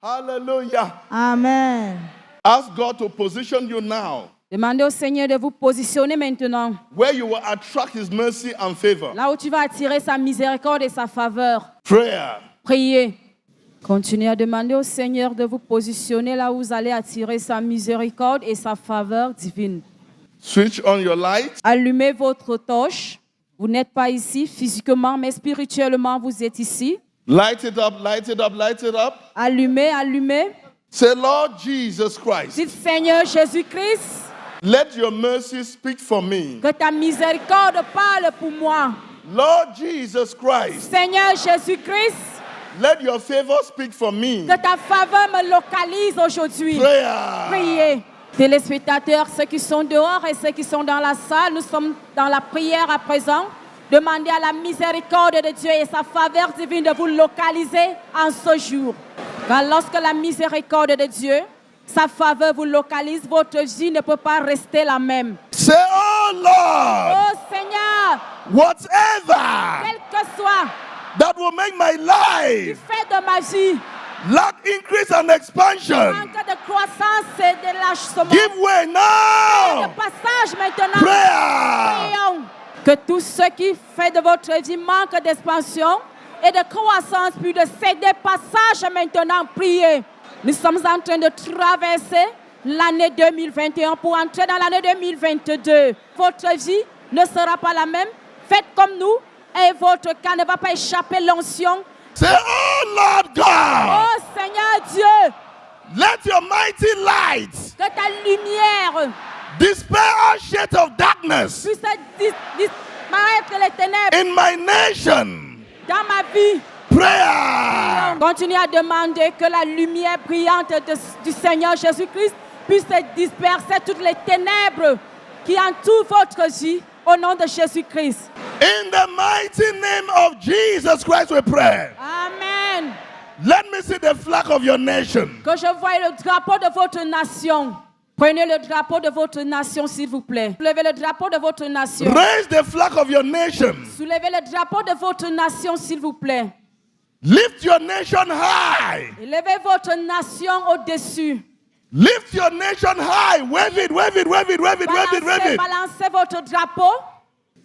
Hallelujah. Amen. Ask God to position you now Demandez au Seigneur de vous positionner maintenant, where you will attract His mercy and favor. là où tu vas attirer sa miséricorde et sa faveur. Prayer. Priez. Continuez à demander au Seigneur de vous positionner là où vous allez attirer sa miséricorde et sa faveur divine. Switch on your light. Allumez votre torche. Vous n'êtes pas ici physiquement, mais spirituellement, vous êtes ici. Light it up, light it up, light it up. Allumez, allumez. Say, Lord Jesus Christ, Dites, Seigneur Jésus-Christ, let your mercy speak for me. que ta miséricorde parle pour moi. Lord Jesus Christ, Seigneur Jésus-Christ, let your favor speak for me. que ta faveur me localise aujourd'hui. Prayer. Priez. Téléspectateurs, ceux qui sont dehors et ceux qui sont dans la salle, nous sommes dans la prière à présent. Demandez à la miséricorde de Dieu et sa faveur divine de vous localiser en ce jour. Car lorsque la miséricorde de Dieu, sa faveur vous localise, votre vie ne peut pas rester la même. Say, oh Lord, Oh Seigneur, whatever quel que soit that will make my tu life fais de ma vie, lack increase and expansion, manque de croissance et de lâchement, give way de now. passage maintenant. Prayer. Prions que tout ce qui fait de votre vie manque d'expansion et de croissance, puis de céder passage maintenant, priez. Nous sommes en train de traverser l'année 2021 pour entrer dans l'année 2022. Votre vie ne sera pas la même. Faites comme nous et votre cas ne va pas échapper l'onction. Say, oh Lord God, Oh Seigneur Dieu, let your mighty light que ta lumière dispel all shades of darkness puisse disparaître les ténèbres in my nation. dans ma vie. Prayer. Continuez à demander que la lumière brillante du Seigneur Jésus-Christ puisse disperser toutes les ténèbres qui entourent votre vie au nom de Jésus-Christ. In the mighty name of Jesus Christ we pray. Amen. Let me see the flag of your nation. Que je voie le drapeau de votre nation. Prenez le drapeau de votre nation, s'il vous plaît. Soulevez le drapeau de votre nation. Raise the flag of your nation. Soulevez le drapeau de votre nation, s'il vous plaît. Lift your nation high. Élevez votre nation au-dessus. Lift your nation high. Wave it, wave it, wave it, wave it, wave it, wave it. Balancez votre drapeau.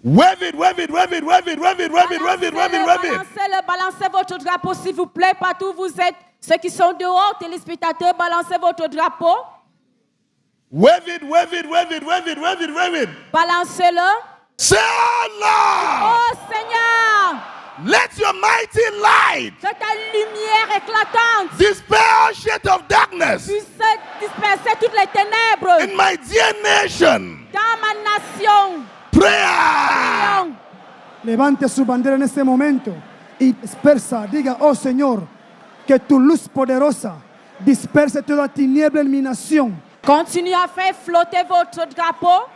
Wave it, wave it, wave it, wave it, wave it, wave it, wave it, wave it, wave it. Balancez votre drapeau, s'il vous plaît, partout où vous êtes. Ceux qui sont dehors, téléspectateurs, balancez votre drapeau. Wave it, wave it, wave it, wave it, wave it, wave it. Balancez-le. Say, oh Lord, Oh Seigneur, let your mighty light que ta lumière éclatante dispel all shades of darkness puisse disperser toutes les ténèbres in my dear nation. dans ma nation. Prayer. Levante su bandera en este momento y dispersa. Diga, oh Señor, que tu luz poderosa disperse toda tiniebla en mi nación. Continuez à faire flotter votre drapeau.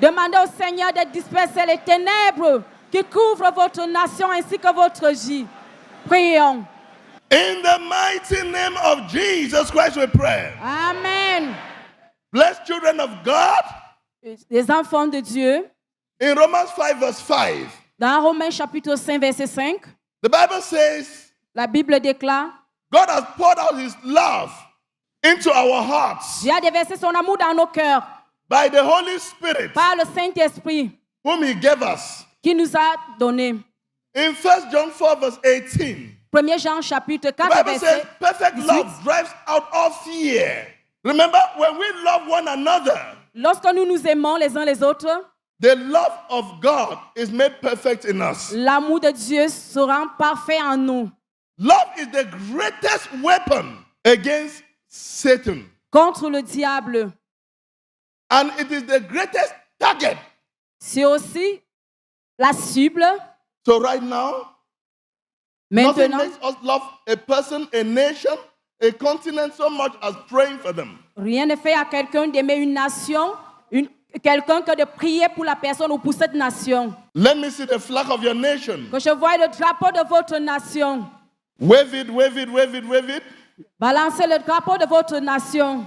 Demandez au Seigneur de disperser les ténèbres qui couvrent votre nation ainsi que votre vie. Prions. In the mighty name of Jesus Christ we pray. Amen. Blessed children of God, Les enfants de Dieu, in Romans 5 verse 5, dans Romains chapitre 5, verset 5, the Bible says, la Bible déclare, God has poured out his love into our hearts Dieu a déversé son amour dans nos cœurs by the Holy Spirit par le Saint-Esprit whom he gave us. qui nous a donné. In 1 John 4 verse 18, 1 Jean chapitre the 4, Bible says, verset perfect 18. love drives out all fear. Remember, when we love one another, Lorsque nous nous aimons les uns les autres, the love of God is made perfect in us. l'amour de Dieu se rend parfait en nous. Love is the greatest weapon against Satan. Contre le diable, And it is the greatest target. c'est aussi la cible. So right now, nothing Maintenant, makes us love a person, a nation, a continent so much as praying for them. rien ne fait à quelqu'un d'aimer une nation, quelqu'un que de prier pour la personne ou pour cette nation. Let me see the flag of your nation. Que je voie le drapeau de votre nation. Wave it, wave it, wave it, wave it. Balancez le drapeau de votre nation.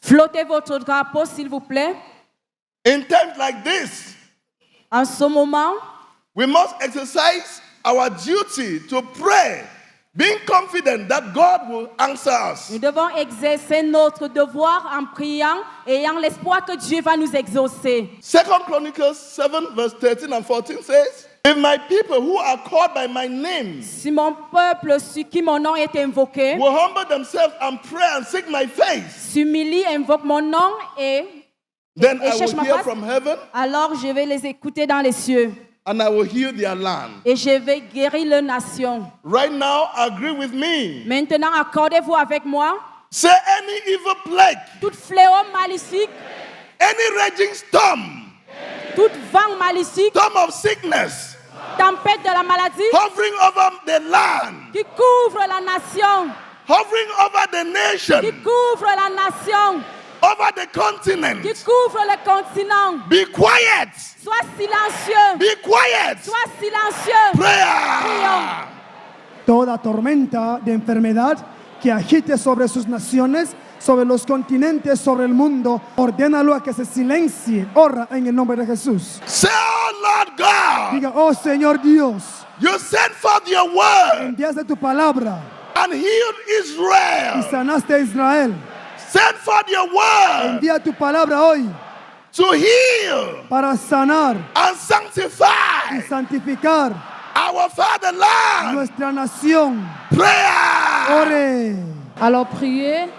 Flottez votre drapeau, s'il vous plaît. In times like this, En ce moment, we must exercise our duty to pray being confident that God will answer us. Nous devons exercer notre devoir en priant et ayant l'espoir que Dieu va nous exaucer. 2 Chronicles 7 verse 13 and 14 says, if my people who are called by my name Si mon peuple sur qui mon nom est invoqué will humble themselves and pray and seek my face, s'humilie, invoque mon nom et then I cherche will ma hear face, from heaven alors je vais les écouter dans les cieux and I will heal their land. et je vais guérir leur nation. Right now, agree with me. Maintenant, accordez-vous avec moi. Say any evil plague, Toute fléau maléfique, any raging storm, tout vent maléfique, storm of sickness, tempête de la maladie hovering over the land, qui couvre la nation, hovering over the qui nation, couvre la nation, over the continent. qui couvre le continent. Be quiet. Sois silencieux, Be quiet. sois silencieux. Prayer. Toda tormenta de enfermedad que agite sobre sus naciones, sobre los continentes, sobre el mundo, ordénalo a que se silencie. Ora en el nombre de Jesús. Say, oh Lord God, Diga, oh Señor Dios, you sent forth your word enviaste tu palabra and healed y Israel. sanaste a Israel. Send forth your word Envía tu palabra hoy to heal para sanar and y sanctify santificar our fatherland. nuestra nación. Prayer. Ore. Alors priez,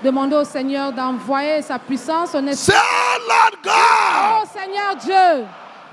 demandez au Seigneur d'envoyer sa puissance, son esprit. Say, oh Lord Oh God, Seigneur Dieu,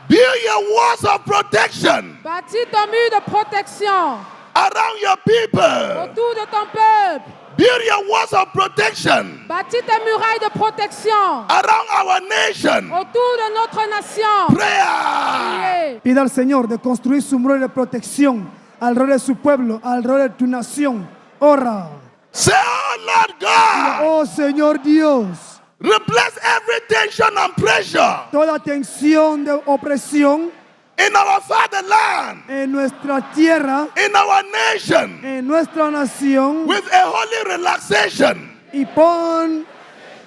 build your walls of protection bâtis ton mur de protection around your people. autour de ton peuple. Build your walls of protection Bâtis tes murailles de protection around our nation. autour de notre nation. Prayer. Priez. Pida al Señor de construir su muro de protección alrededor de su pueblo, alrededor de tu nación. Ora. Say, oh Lord God, Oh Señor Dios, replace every tension and pressure toda tensión de opresión in our fatherland, en nuestra tierra, in our nation, en nuestra nación, with a holy relaxation. y pon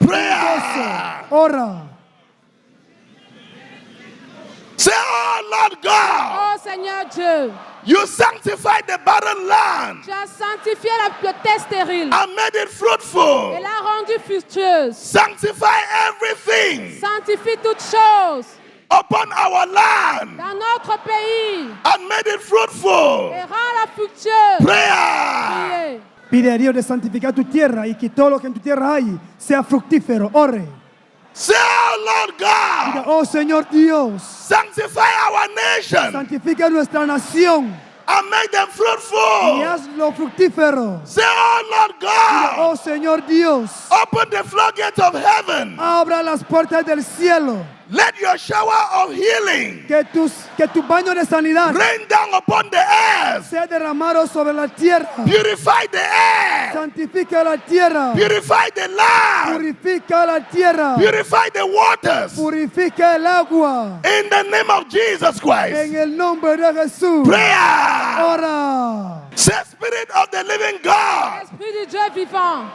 Prayer. ora. Say, oh Lord God, Oh Seigneur Dieu, you sanctified the barren land tu as sanctifié le terre stérile and made it et fruitful. l'a rendue fructueuse. Sanctify everything Sanctifie toutes choses upon our land dans notre pays and made it fruitful. et rends-la fructueuse. Prayer. Priez. Pide a Dios de santificar tu tierra y que todo lo que en tu tierra hay sea fructífero. Ore. Say, oh Lord Diga, God, oh Señor Dios, sanctify our nation santifica nuestra nación and make them y fruitful. hazlo fructífero. Say, oh Lord Diga, God, oh Señor Dios, open the floodgates of heaven. abra las puertas del cielo. Let your shower of healing Que tu baño de sanidad rain down upon the earth. sea derramado sobre la tierra. Purify the air. Santifica la tierra. Purify the land. Purifica la tierra. Purify the waters. Purifica el agua. In the name of Jesus Christ. En el nombre de Jesús. Prayer. Ora. Say, Spirit of the living God, Esprit du Dieu vivant,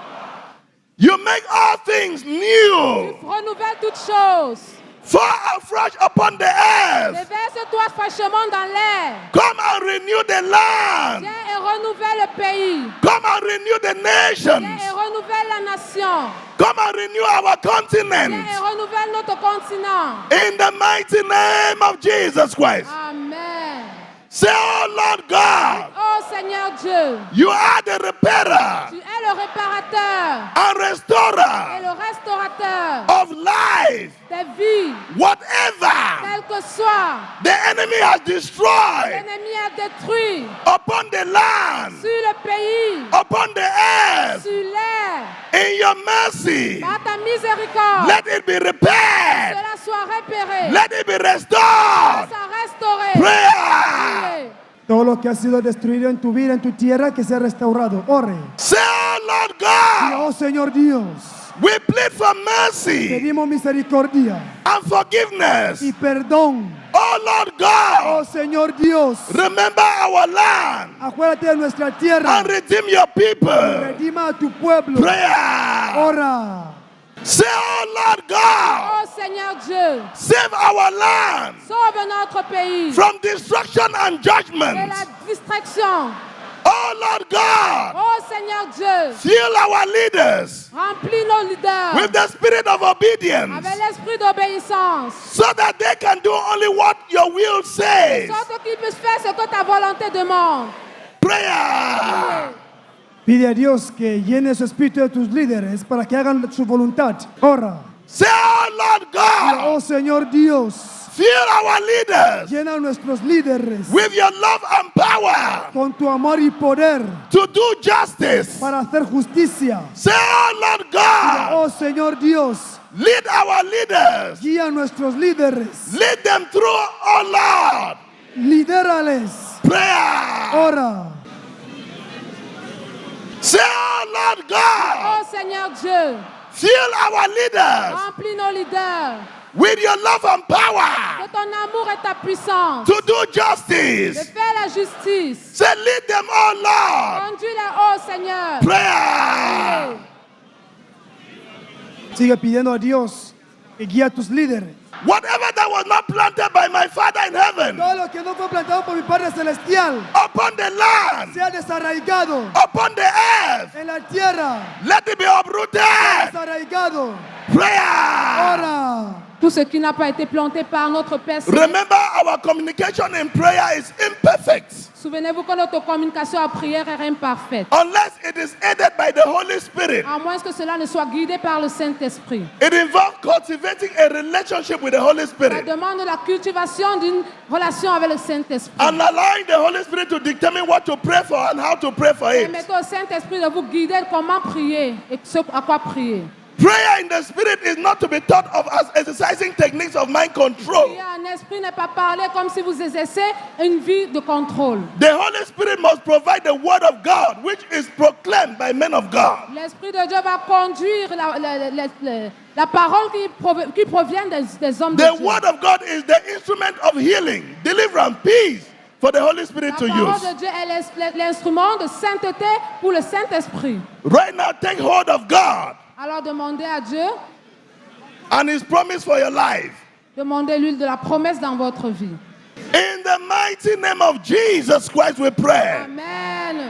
you make all things new. renouvelle toutes choses. Fall afresh upon the earth. Déverse-toi fraîchement dans l'air. Come and renew the land. Viens et renouvelle le pays. Come and renew the Viens nations. et renouvelle la nation. Come and renew our Viens et continent. renouvelle notre continent. In the mighty name of Jesus Christ. Amen. Say, oh Lord God, Oh Seigneur Dieu, you are the repairer tu es le réparateur and et restorer le restaurateur of life. des vies, Whatever quel que soit. the enemy has destroyed L'ennemi a détruit upon the land, sur le pays, upon the earth, sur l'air, in your mercy, par ta miséricorde. let it be repaired. Cela soit repéré, Let it be restored. soit restauré. Prayer. Priez. Todo lo que ha sido destruido en tu vida, en tu tierra, que sea restaurado. Ore. Say, oh Lord Diga, God, oh Señor Dios, we plead for mercy pedimos misericordia and forgiveness. y perdón. Oh Lord Oh God, Señor Dios, remember our land acuérdate de nuestra tierra. and redeem your people. Redima a tu pueblo. Prayer. Ora. Say, oh Lord God, Oh Seigneur Dieu, save our land sauve notre pays from destruction and de judgment la distraction Oh Lord God, Oh Seigneur Dieu, fill our leaders remplis nos leaders with the spirit of obedience avec l'esprit d'obéissance, so that they can do only what your will says. sorte qu'ils puissent faire ce que ta volonté demande. Prayer. Pide a Dios que llene su espíritu de tus líderes para que hagan su voluntad. Ora. Say, oh Lord God, Oh Señor Dios, fill our leaders llena a nuestros líderes with your love and power con tu amor y poder to do justice. para hacer justicia. Say, oh Lord God, Oh Señor Dios, lead our leaders. guía a nuestros líderes. Lead them through, oh Lord. Lidérales. Prayer. Ora. Say, oh Lord God, Oh Seigneur Dieu, fill our leaders remplis nos leaders with your love and de power ton amour et ta puissance, to do de justice. faire la justice. Say, lead them, oh Lord. Conduis-les, oh Seigneur. Prayer. Sigue pidiendo a Dios que guíe a tus líderes. Whatever that was not planted by my Father in heaven, Todo lo que no fue plantado por mi Padre Celestial upon the land, sea desarraigado upon the earth, en la tierra. let it be uprooted. Desarraigado. Prayer. Ora. Tout ce qui n'a pas été planté par notre Père Céleste. Remember, our communication in prayer is imperfect Souvenez-vous que notre communication en prière est imparfaite. unless it is aided by the Holy Spirit. À moins que cela ne soit guidé par le Saint-Esprit. It involves cultivating a relationship with the Holy Ça Spirit demande la cultivation d'une relation avec le Saint-Esprit. and allowing the Holy Spirit to determine what to pray for and how to pray for it. Permettez au Saint-Esprit de vous guider comment prier et ce à quoi prier. Prayer in the Spirit is not to be thought of as exercising techniques of mind control. Prier en esprit n'est pas parler comme si vous exercez une vie de contrôle. The Holy Spirit must provide the Word of God, which is proclaimed by men of God. L'Esprit de Dieu va conduire la parole qui provient des hommes de The Dieu. Word of God is the instrument of healing, deliverance, peace for the Holy Spirit La to parole use. de Dieu est l'instrument de sainteté pour le Saint-Esprit. Right now, take hold of God Alors demandez à Dieu, and His promise for your life. demandez-lui de la promesse dans votre vie. In the mighty name of Jesus Christ, we pray. Amen.